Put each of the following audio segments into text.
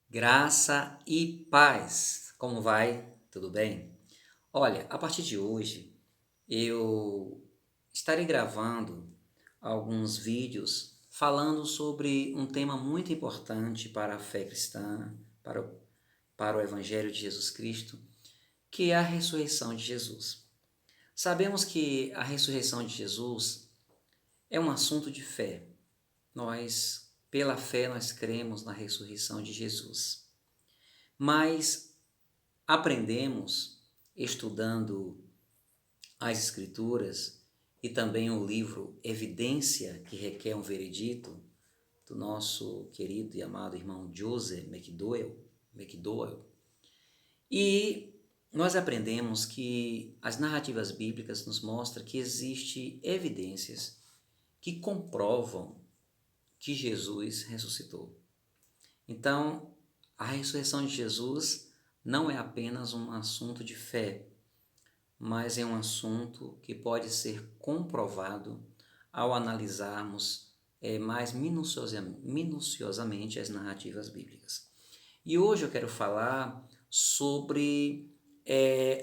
Graça e paz. Como vai? Tudo bem? Olha, a partir de hoje eu estarei gravando alguns vídeos falando sobre um tema muito importante para a fé cristã, para o Evangelho de Jesus Cristo, que é a ressurreição de Jesus. Sabemos que a ressurreição de Jesus é um assunto de fé. Pela fé, nós cremos na ressurreição de Jesus. Mas aprendemos estudando as Escrituras e também o livro Evidência que Requer um Veredito, do nosso querido e amado irmão Joseph McDowell. E nós aprendemos que as narrativas bíblicas nos mostram que existem evidências que comprovam que Jesus ressuscitou. Então, a ressurreição de Jesus não é apenas um assunto de fé, mas é um assunto que pode ser comprovado ao analisarmos mais minuciosamente as narrativas bíblicas. E hoje eu quero falar sobre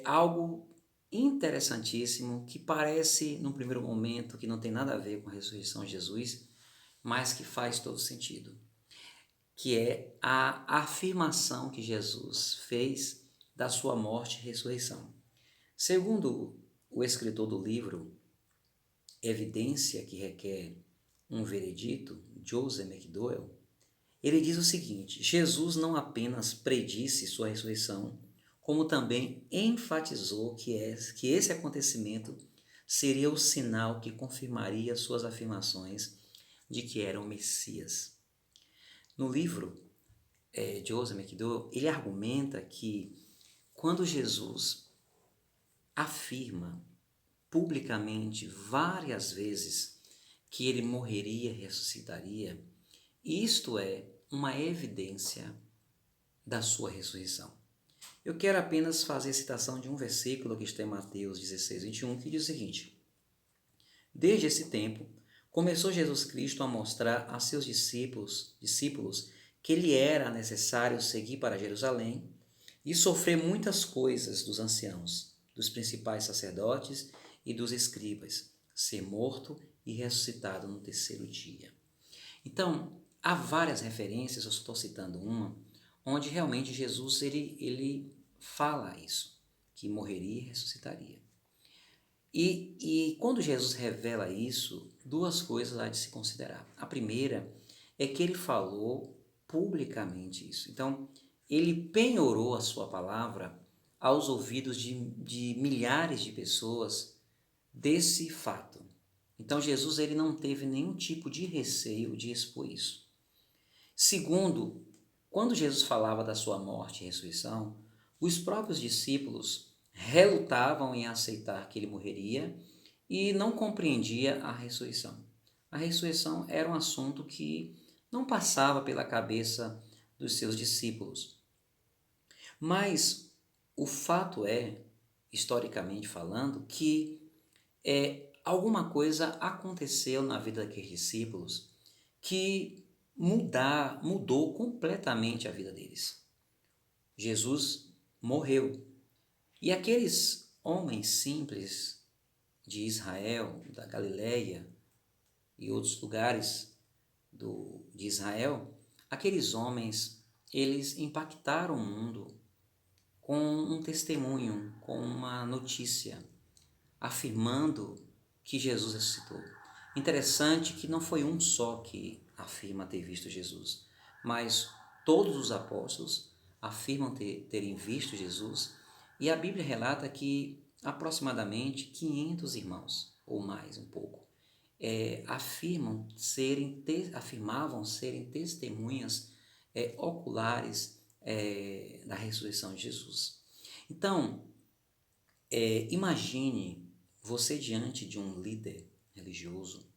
algo interessantíssimo que parece, num primeiro momento, que não tem nada a ver com a ressurreição de Jesus, mas que faz todo sentido, que é a afirmação que Jesus fez da sua morte e ressurreição. Segundo o escritor do livro Evidência que Requer um Veredito, Joseph McDowell, ele diz o seguinte: Jesus não apenas predisse sua ressurreição, como também enfatizou que esse acontecimento seria o sinal que confirmaria suas afirmações de que era o Messias. No livro, Joseph McDowell, ele argumenta que quando Jesus afirma publicamente várias vezes que ele morreria e ressuscitaria, isto é uma evidência da sua ressurreição. Eu quero apenas fazer citação de um versículo que está em Mateus 16:21, que diz o seguinte: Desde esse tempo, começou Jesus Cristo a mostrar a seus discípulos que lhe era necessário seguir para Jerusalém e sofrer muitas coisas dos anciãos, dos principais sacerdotes e dos escribas, ser morto e ressuscitado no terceiro dia. Então, há várias referências, eu estou citando uma, onde realmente Jesus ele fala isso, que morreria e ressuscitaria. E quando Jesus revela isso, duas coisas há de se considerar. A primeira é que ele falou publicamente isso. Então, ele penhorou a sua palavra aos ouvidos de milhares de pessoas desse fato. Então, Jesus ele não teve nenhum tipo de receio de expor isso. Segundo, quando Jesus falava da sua morte e ressurreição, os próprios discípulos relutavam em aceitar que ele morreria e não compreendia a ressurreição. A ressurreição era um assunto que não passava pela cabeça dos seus discípulos. Mas o fato é, historicamente falando, que alguma coisa aconteceu na vida daqueles discípulos que mudou completamente a vida deles. Jesus morreu. E aqueles homens simples de Israel, da Galileia e outros lugares de Israel, aqueles homens, eles impactaram o mundo com um testemunho, com uma notícia, afirmando que Jesus ressuscitou. Interessante que não foi um só que afirma ter visto Jesus, mas todos os apóstolos afirmam terem visto Jesus, e a Bíblia relata que aproximadamente 500 irmãos, ou mais um pouco, afirmavam serem testemunhas oculares da ressurreição de Jesus. Então, imagine você diante de um líder religioso,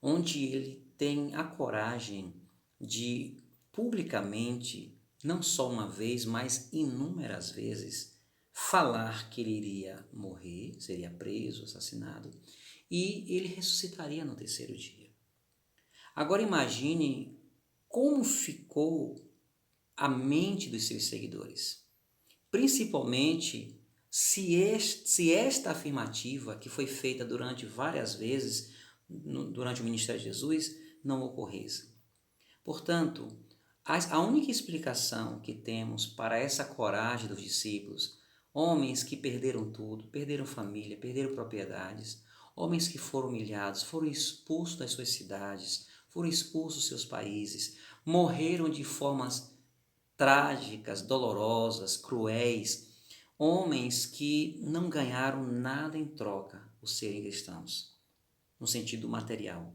onde ele tem a coragem de publicamente, não só uma vez, mas inúmeras vezes, falar que ele iria morrer, seria preso, assassinado, e ele ressuscitaria no terceiro dia. Agora imagine como ficou a mente dos seus seguidores. Principalmente se esta afirmativa, que foi feita durante várias vezes durante o ministério de Jesus, não ocorresse. Portanto, a única explicação que temos para essa coragem dos discípulos, homens que perderam tudo, perderam família, perderam propriedades, homens que foram humilhados, foram expulsos das suas cidades, foram expulsos dos seus países, morreram de formas trágicas, dolorosas, cruéis, homens que não ganharam nada em troca por serem cristãos, no sentido material.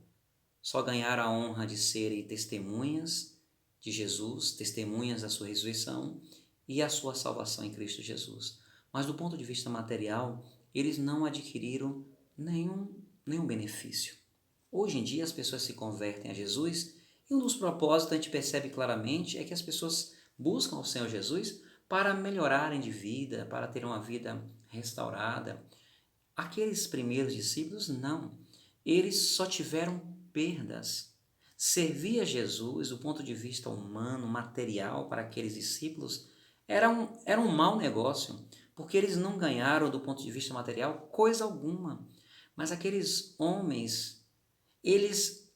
Só ganharam a honra de serem testemunhas de Jesus, testemunhas da sua ressurreição e a sua salvação em Cristo Jesus. Mas do ponto de vista material, eles não adquiriram nenhum benefício. Hoje em dia as pessoas se convertem a Jesus e um dos propósitos a gente percebe claramente é que as pessoas buscam o Senhor Jesus para melhorarem de vida, para terem uma vida restaurada. Aqueles primeiros discípulos não. Eles só tiveram perdas. Servir a Jesus do ponto de vista humano, material, para aqueles discípulos, era um mau negócio, porque eles não ganharam do ponto de vista material coisa alguma. Mas aqueles homens, eles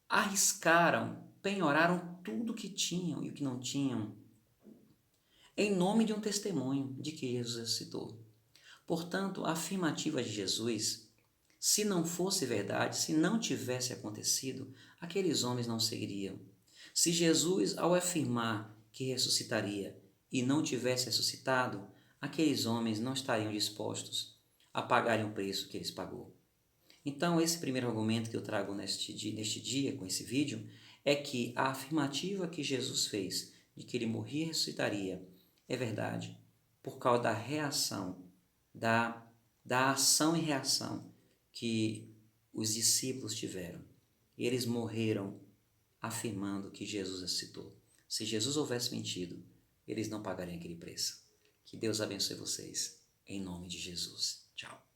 arriscaram, penhoraram tudo que tinham e o que não tinham, em nome de um testemunho de que Jesus ressuscitou. Portanto, a afirmativa de Jesus, se não fosse verdade, se não tivesse acontecido, aqueles homens não seguiriam. Se Jesus, ao afirmar que ressuscitaria e não tivesse ressuscitado, aqueles homens não estariam dispostos a pagarem o preço que eles pagou. Então, esse primeiro argumento que eu trago neste dia, com esse vídeo, é que a afirmativa que Jesus fez de que ele morria e ressuscitaria é verdade por causa da reação, da ação e reação que os discípulos tiveram. Eles morreram afirmando que Jesus ressuscitou. Se Jesus houvesse mentido, eles não pagariam aquele preço. Que Deus abençoe vocês, em nome de Jesus. Tchau.